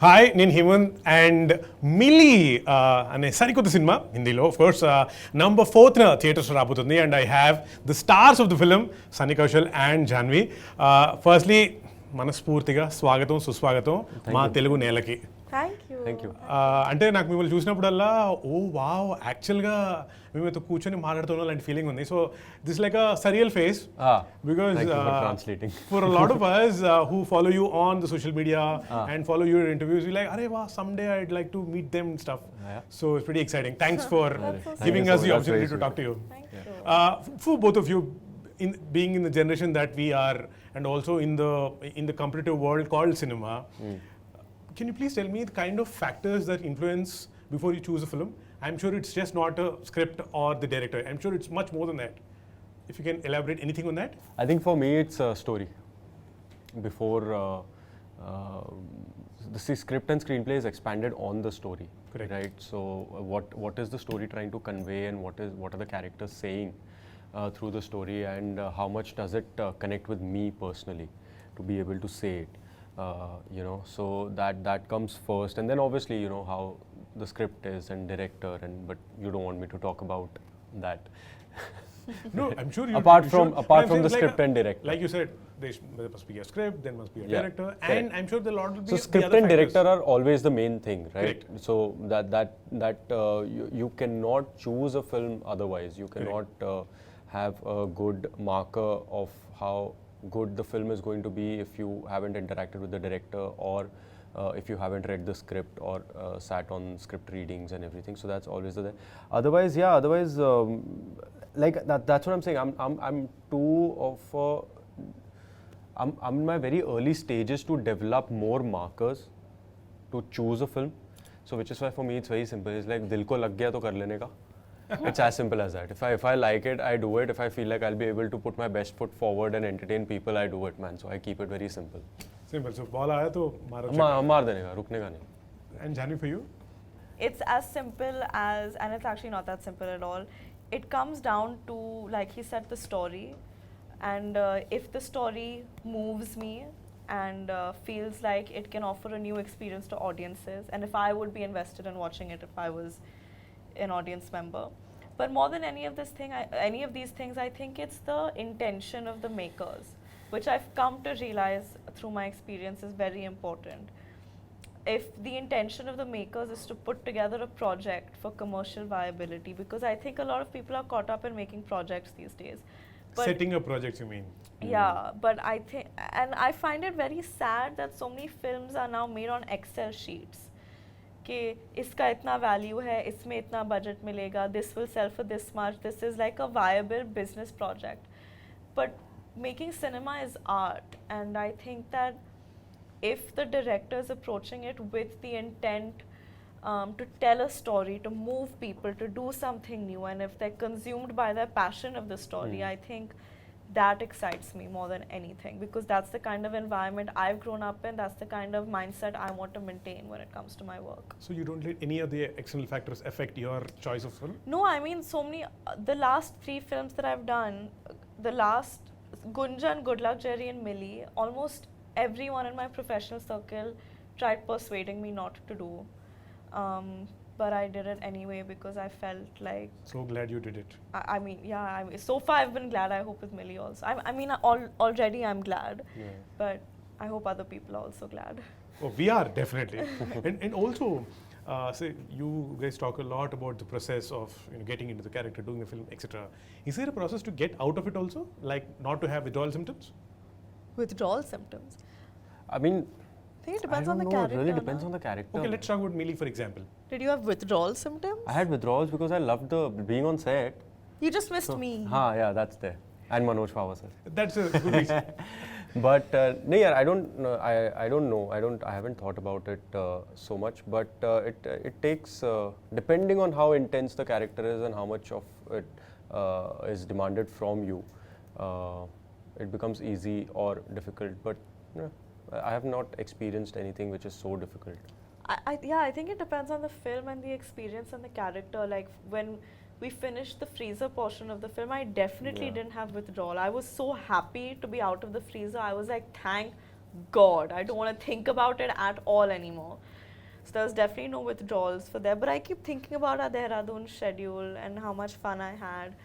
Hi నేను Hemant and milli అనే సరికొత్త సినిమా హిందీలో of course number 4th theatres రాబోతుంది and I have the stars of the film Sunny Kaushal and Janhvi. Firstly మనస్ఫూర్తిగా స్వాగతం సుస్వాగతం మా తెలుగు నేలకి. Thank you. అంటే నాకు మిమ్మల్ని చూసినప్పుడల్లా ఓ వావ్ యాక్చువల్గా మేమైతే కూర్చొని మాట్లాడుతున్న లాంటి ఫీలింగ్ ఉంది. So this like a surreal face because for a lot of us who follow you on the social media and follow your interviews, we like arey wow someday I'd like to meet them and stuff. So it's pretty exciting. Thanks for giving us the opportunity to talk to you. For both of you, in being in the generation that we are and also in the competitive world called cinema, can you please tell me the kind of factors that influence before you choose a film? I'm sure it's just not a script or the director. I'm sure it's much more than that. If you can elaborate anything on that? I think for me it's a story. Before the script and screenplay is expanded on the story. Correct. Right? So what is the story trying to convey and what are the characters saying through the story, and how much does it connect with me personally to be able to say it. So that comes first, and then obviously how the script is and director, but you don't want me to talk about that. No, I'm sure you. apart you from should. apart I'm from saying the like script and director. like you said, there must be a script, there must be a Yeah, director, correct. and I'm sure the lot will be So the script other and factors. director are always the main thing, right? Correct. So that you cannot choose a film otherwise. You cannot have a good marker of how good the film is going to be if you haven't interacted with the director, or if you haven't read the script or sat on script readings and everything. So that's always there. Otherwise, like that's what I'm saying. I'm too of a I'm in my very early stages to develop more markers to choose a film. So which is why for me it's very simple. It's like dil ko lag gaya to kar lene ka. It's as simple as that. If I like it, I do it. If I feel like I'll be able to put my best foot forward and entertain people, I do it, man. So I keep it very simple. Simple. So ball आया तो मारो. मार देने का, रुकने का नहीं. And Jhanvi, for you? It's as simple as, and it's actually not that simple at all. It comes down to, like he said, the story. And if the story moves me and feels like it can offer a new experience to audiences, and if I would be invested in watching it if I was an audience member. But more than any of these things, I think it's the intention of the makers, which I've come to realize through my experience is very important. If the intention of the makers is to put together a project for commercial viability, because I think a lot of people are caught up in making projects these days. But Setting up projects, you mean? yeah, but I think, and I find it very sad that so many films are now made on Excel sheets. कि इसका इतना value है, इसमें इतना budget मिलेगा, this will sell for this much, this is like a viable business project. But making cinema is art, and I think that if the director is approaching it with the intent to tell a story, to move people, to do something new, and if they're consumed by the passion of the story, I think that excites me more than anything, because that's the kind of environment I've grown up in, that's the kind of mindset I want to maintain when it comes to my work. So you don't let any of the external factors affect your choice of film? No, I mean so many, the last 3 films that I've done, the last Gunjan, Good Luck Jerry and Mili, almost everyone in my professional circle tried persuading me not to do. But I did it anyway because I felt like... So glad you did it. I mean, yeah, so far I've been glad. I hope with Mili also. I mean, already I'm glad, but I hope other people are also glad. Oh, we are definitely. and also, say you guys talk a lot about the process of getting into the character, doing the film, etc. Is there a process to get out of it also, like not to have withdrawal symptoms? Withdrawal symptoms? I mean, I think it depends I on don't the know. character. It really depends on the character. Okay, let's talk about Mili, for example. Did you have withdrawal symptoms? I had withdrawals because I loved being on set. You just missed me. Yeah, that's there. And Manoj Pawar sir. That's a good reason. But no, yeah, I don't know. I haven't thought about it so much. But it takes depending on how intense the character is and how much of it is demanded from you. It becomes easy or difficult. But I have not experienced anything which is so difficult. I think it depends on the film and the experience and the character. Like when we finished the freezer portion of the film, I definitely didn't have withdrawal. I was so happy to be out of the freezer. I was like, thank God, I don't want to think about it at all anymore. So there's definitely no withdrawals for there. But I keep thinking about our Dehradun schedule and how much fun I had.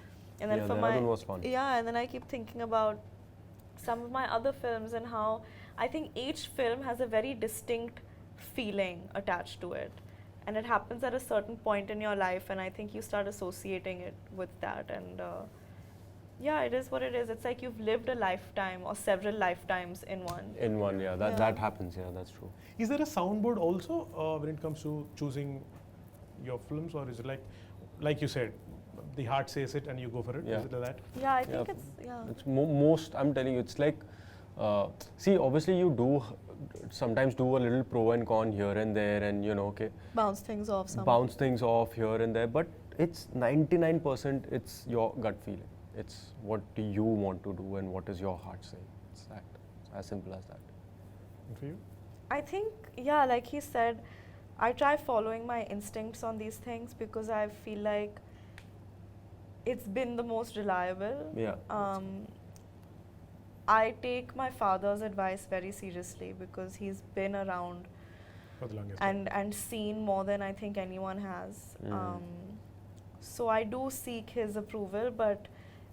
And then Yeah, for Dehradun was fun. Yeah, and then I keep thinking about some of my other films and how I think each film has a very distinct feeling attached to it. And it happens at a certain point in your life, and I think you start associating it with that. And yeah, it is what it is. It's like you've lived a lifetime or several lifetimes in one. In one, yeah, that happens. Yeah, that's true. Is there a soundboard also when it comes to choosing your films, or is it like you said, the heart says it and you go for it? Yeah. Is it like that? Yeah, I think It's most. I'm telling you, it's like. See, obviously, you do sometimes do a little pro and con here and there, and okay, bounce things off. Bounce things off here and there, but it's 99%. It's your gut feeling. It's what do you want to do and what is your heart saying. It's that. It's as simple as that. And for you? I think, yeah, like he said, I try following my instincts on these things because I feel like it's been the most reliable. Yeah. I take my father's advice very seriously because he's been around For the longest and seen more than I think anyone has. So I do seek his approval, but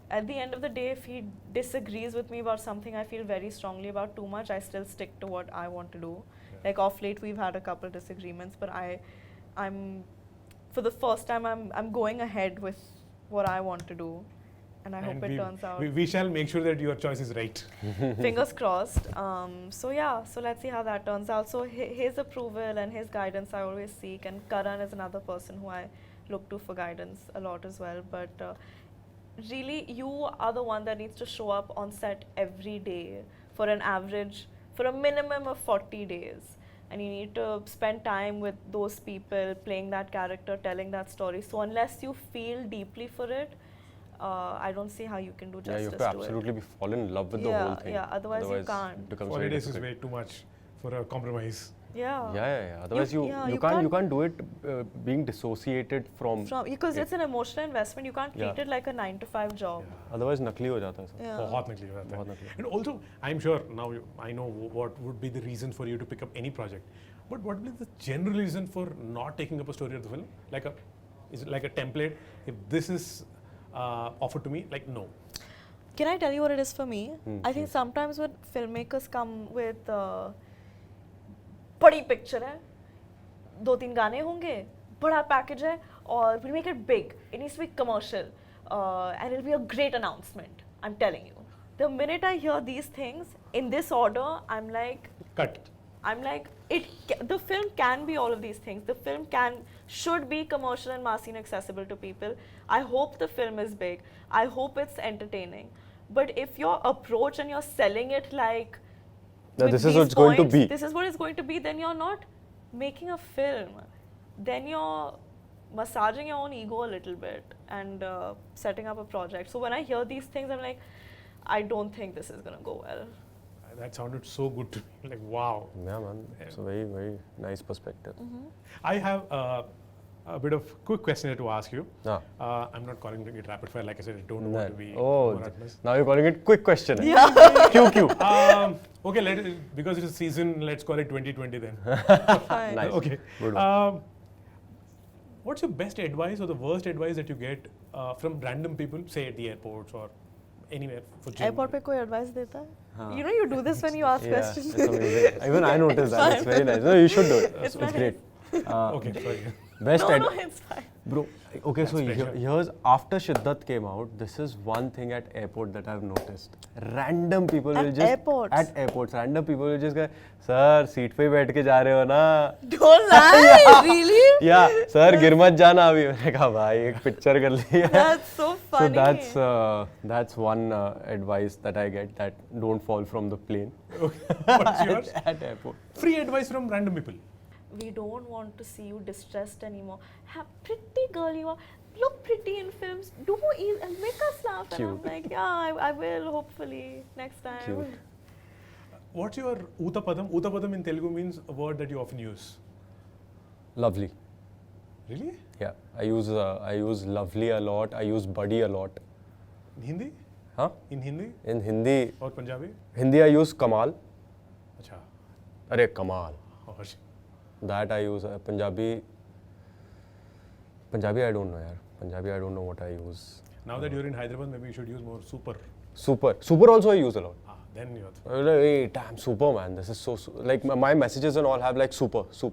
at the end of the day, if he disagrees with me about something I feel very strongly about too much, I still stick to what I want to do. Yeah. Like off late, we've had a couple disagreements, but I'm for the first time, I'm going ahead with what I want to do, and I hope it turns out. We shall make sure that your choice is right. Fingers crossed. So yeah, so let's see how that turns out. So his approval and his guidance I always seek, and Karan is another person who I look to for guidance a lot as well. But really, you are the one that needs to show up on set every day for a minimum of 40 days. And you need to spend time with those people, playing that character, telling that story. So unless you feel deeply for it, I don't see how you can do justice to it. You have to absolutely fall in love with the whole thing. Yeah, otherwise you can't. It becomes 40 days is way too much for a compromise. Yeah. Otherwise you can't do it being dissociated from because it's an emotional investment. You can't treat it like a 9-to-5 job. Yeah. Otherwise nakli ho jata hai. बहुत नकली हो जाता है. And also, I'm sure now I know what would be the reason for you to pick up any project. But what would be the general reason for not taking up a story of the film? Is it like a template? If this is offered to me, like no. Can I tell you what it is for me? I think sometimes when filmmakers come with बड़ी picture है, 2-3 गाने होंगे, बड़ा package है, और we'll make it big. It needs to be commercial, and it'll be a great announcement. I'm telling you. The minute I hear these things in this order, I'm like, Cut. I'm like, the film can be all of these things. The film should be commercial and massy and accessible to people. I hope the film is big. I hope it's entertaining. But if your approach and you're selling it like, this is what it's going to be. This is what it's going to be. Then you're not making a film. Then you're massaging your own ego a little bit and setting up a project. So when I hear these things, I'm like, I don't think this is going to go well. That sounded so good to me. Like, wow. Yeah, man. It's a very, very nice perspective. I have a bit of quick question to ask you. Ah. I'm not calling it rapid fire. Like I said, I don't want to be monotonous. Now you're calling it quick question. Yeah. QQ. Okay, because it's a season, let's call it 2020 then. Fine. Nice. Okay. Good one. What's your best advice or the worst advice that you get from random people, say at the airports or anywhere for gym? Airport pe koi advice deta hai? You know you do this when you ask questions. It's amazing. Even I noticed that. It's very nice. No, you should do it. It's great. Okay, sorry. Best No, it's fine. Bro, okay, so here's after Shiddat came out, this is one thing at airport that I've noticed. Random people will just at airports, random people will just go, sir, seat पे बैठ के जा रहे हो ना? Don't lie, really? Yeah, sir, गिर मत जाना अभी. मैंने कहा भाई एक picture कर लिया. That's so funny. So that's one advice that I get, that don't fall from the plane. Okay. What's yours? At airport. Free advice from random people. We don't want to see you distressed anymore. Pretty girl you are. Look pretty in films. Do it and make us laugh. Cute. And I'm like, yeah, I will hopefully next time. Cute. What's your Utapadam? Utapadam in Telugu means a word that you often use. Lovely. Really? Yeah, I use lovely a lot. I use buddy a lot. In Hindi? Huh? In Hindi? In Hindi. Or Punjabi? Hindi I use Kamal. अच्छा. अरे कमाल. और That I use. Punjabi I don't know yaar. Punjabi I don't know what I use. now that you're in Hyderabad, maybe you should use more super. Super also I use a lot. Then you're. Like, hey, damn, super man. This is so like my messages and all have like super. So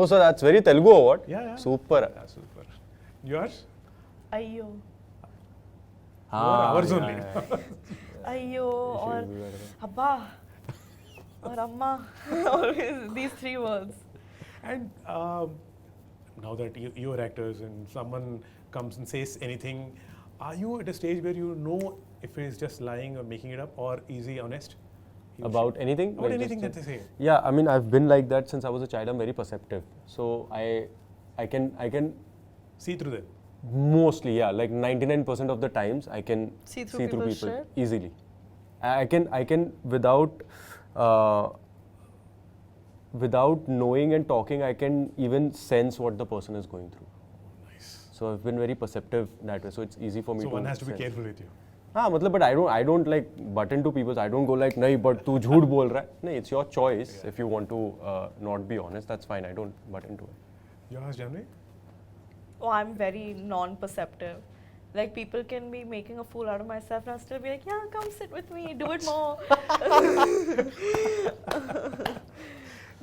that's very Telugu or what? Yeah. Super. Yeah, super. Yours? Ayyo. More hours only. Ayyo or Abba or Amma. Always these three words. And now that you're actors and someone comes and says anything, are you at a stage where you know if he's just lying or making it up, or is he honest? About anything? About Like anything just- that they say. Yeah, I mean I've been like that since I was a child. I'm very perceptive. So I can See through them. mostly, yeah, like 99% of the times I can See through people's shit? easily. I can without knowing and talking, I can even sense what the person is going through. Nice. So I've been very perceptive that way. So it's easy for me So to. one has to be sense. careful with you. हाँ मतलब but I don't like butt into people. I don't go like नहीं but तू झूठ बोल रहा है. नहीं, it's your choice. If you want to not be honest, that's fine. I don't butt into it. Yours, Jhanvi? Oh, I'm very non-perceptive. Like people can be making a fool out of myself and I'll still be like, yeah, come sit with me, do it more.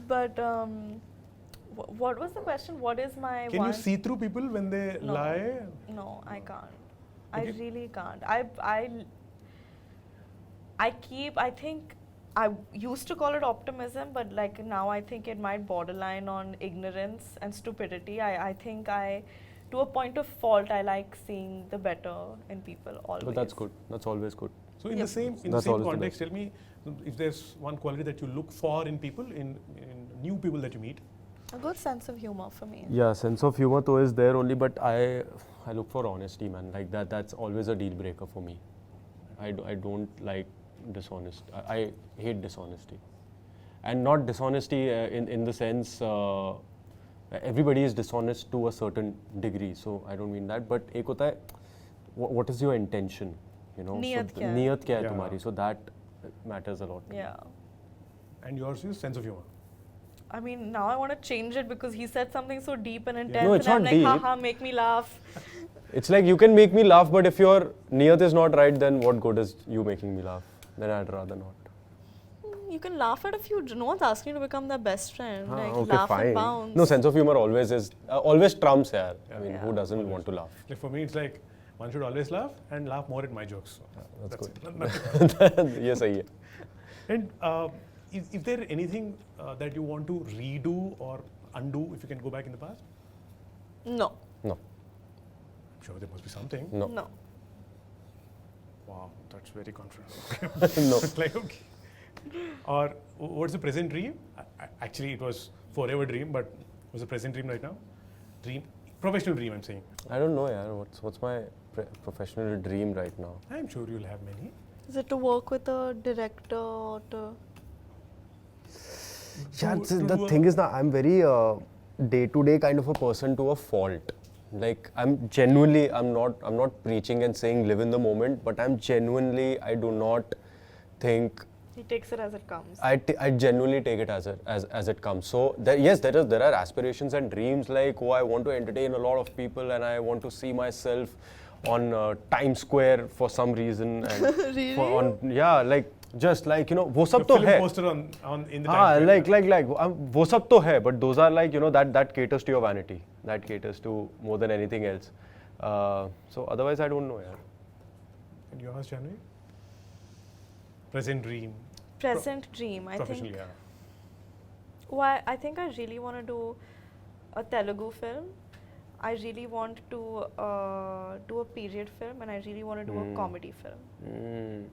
But what was the question? What is my Can one? you see through people when they No. lie? No, I can't. Okay. I really can't. I think I used to call it optimism, but like now I think it might borderline on ignorance and stupidity. I think to a point of fault, I like seeing the better in people always. But that's good. That's always good. So in Yep. the same That's always the context, tell me if there's one quality that you look for in people, in new people that you meet. A good sense of humor for me. Yeah, sense of humor though is there only, but I look for honesty, man. Like that's always a deal breaker for me. I don't like dishonest. I hate dishonesty, and not dishonesty in the sense everybody is dishonest to a certain degree. So I don't mean that. But एक होता है, what is your intention? You know, नीयत क्या है? नीयत क्या है Yeah. तुम्हारी? So that matters a lot. Yeah. And yours is sense of humor. I mean, now I want to change it because he said something so deep and intense. No, it's and I'm not like, deep. haha, make me laugh. It's like you can make me laugh, but if your niyat is not right, then what good is you making me laugh? Then I'd rather not. You can laugh at a few. No one's asking you to become their best friend. Ah, Like, okay, laugh fine. and bounce. No, sense of humor always trumps, yaar. I mean, Yeah. who doesn't want to laugh? Like for me, it's like one should always laugh and laugh more at my jokes. So That's good. it. Nothing. ये सही है. And is there anything that you want to redo or undo if you can go back in the past? No. No, I'm sure there must be something. no, No. Wow, that's very confident. no. It's like, okay. Or what's the present dream? Actually, it was forever dream, but what's the present dream right now? Dream, professional dream, I'm saying. I don't know, yaar. What's my professional dream right now? I'm sure you'll have many. Is it to work with a director or to... Yeah, To the do a- thing is that I'm very day-to-day kind of a person to a fault. Like I'm not preaching and saying live in the moment, but I do not think. He takes it as it comes. I genuinely take it as it comes. So there are aspirations and dreams like, oh, I want to entertain a lot of people and I want to see myself on Times Square for some reason. And Really? like just like, you know, वो सब The तो film है. poster on in the हाँ, Times like Square. वो सब तो है, but those are like, you know, that caters to your vanity. That caters to more than anything else. So otherwise, I don't know, yaar. And yours, Jhanvi? Present dream. Present dream. I Professionally, think. yeah. Why? I think I really want to do a Telugu film. I really want to do a period film, and I really want to do a comedy film.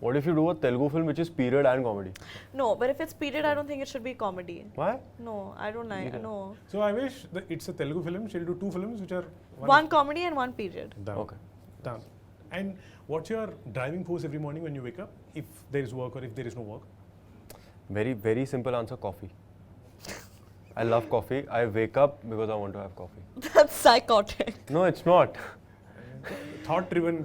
What if you do a Telugu film which is period and comedy? No, but if it's period, I don't think it should be comedy. Why? No, I don't like. No, So I wish that it's a Telugu film. She'll do two films which are one comedy and one period. Done. Okay. Done. And what's your driving force every morning when you wake up? If there is work or if there is no work? Very, very simple answer, coffee. I love coffee. I wake up because I want to have coffee. That's psychotic. No, it's not. thought driven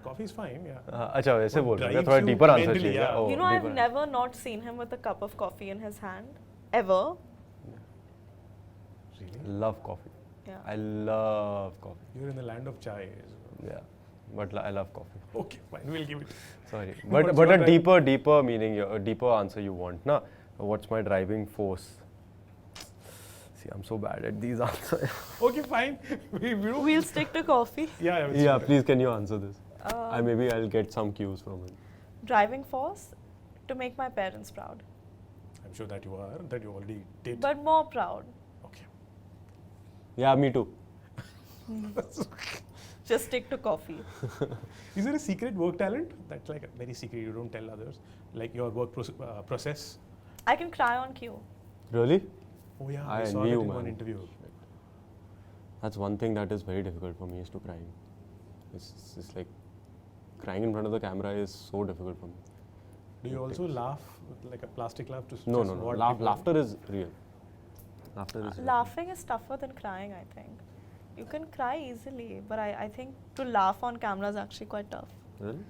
coffee is fine, yeah. अच्छा वैसे बोल रहे हैं drives थोड़ा you deeper answer mentally, चाहिए yeah. Oh, You know, I've deeper. never not seen him with a cup of coffee in his hand, ever. Really? Love coffee. Yeah. I love coffee. You're in the land of chai. Yeah, but I love coffee. Okay, fine, we'll give it. Sorry, What's but your a driving- deeper meaning, a deeper answer you want, na? What's my driving force? See, I'm so bad at these answers. Okay, fine. we don't. We'll stick to coffee. Yeah, Yeah, okay. please, can you answer this? Uh, Maybe I'll get some cues from it. Driving force to make my parents proud, I'm sure that you are, that you already did. but more proud. Okay. Yeah, me too. Just stick to coffee. Is there a secret work talent that's like very secret, you don't tell others? Like your work process? I can cry on cue. Really? Oh yeah, I I saw envy that you, in man. one interview. That's one thing that is very difficult for me is to crying. It's like crying in front of the camera is so difficult for me. Do you also laugh like a plastic laugh to No, just no, no. what people- Laughter is real. Laughter is real. Laughing is tougher than crying, I think. You can cry easily, but I think to laugh on camera is actually quite tough. Really?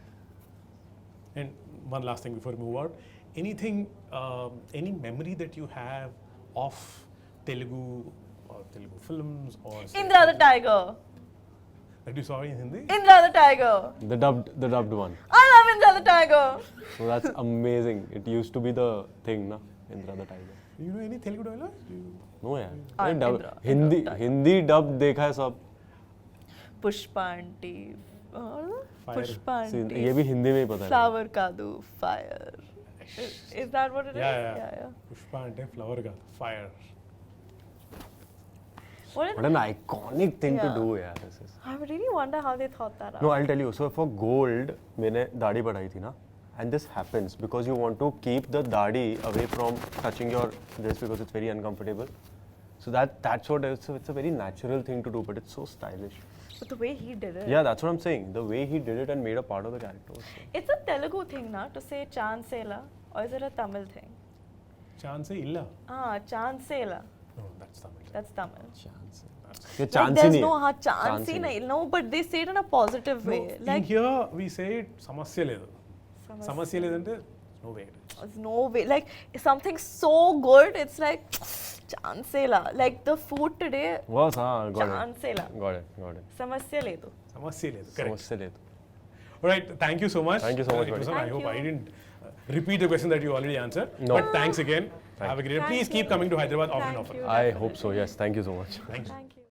And one last thing before we move out. Anything, any memory that you have of Telugu or Telugu films or Indra the Tiger. that you saw in Hindi? Indra the Tiger. The dubbed one. I love Indra the Tiger. So that's amazing. It used to be the thing, na? Indra the Tiger. Do you know any Telugu dialogues? Do you... No यार. Indra Hindi dub देखा है सब. Pushpa aunty. Fire. Pushpa See, aunty. ये भी हिंदी में ही पता है. Flower kadu. Fire. Is that what it is? Yeah. Pushpa ante flower ka fire. What an iconic thing to Yeah. do यार. This is. I really wonder how they thought that out. No, I'll tell you. So for gold, मैंने दाढ़ी बढ़ाई थी ना, and this happens because you want to keep the दाढ़ी away from touching your this because it's very uncomfortable. So that's what it's a very natural thing to do, but it's so stylish. But the way he did it. Yeah, that's what I'm saying. The way he did it and made a part of the character. was so- It's a Telugu thing, na, to say Chansela, or is it a Tamil thing? Chance illa. Chansela. No, that's Tamil. That's Tamil. Chance. That's- ये Like, chance ही there's नहीं no है. chance Chance ही ही नहीं. nahi. No, but they say it in a positive way. No, Like in here we say samasya ledu. Samasya ledante no way. there's no way. Like something so good, it's like Chansela. Like the food today, Was हाँ, got it. Chansela. Got it. Samasya ledu. Samasya ledu. Correct. समझ से ले तो. All right. Thank you so much. Thank you so much, It was buddy. on. I Thank hope I you. didn't repeat the question that you already answered. No. But thanks again. Have a great day. Thank Please keep you. coming to Hyderabad often. Thank you. I hope so. Yes. Thank you so much. Thank you. Thank you.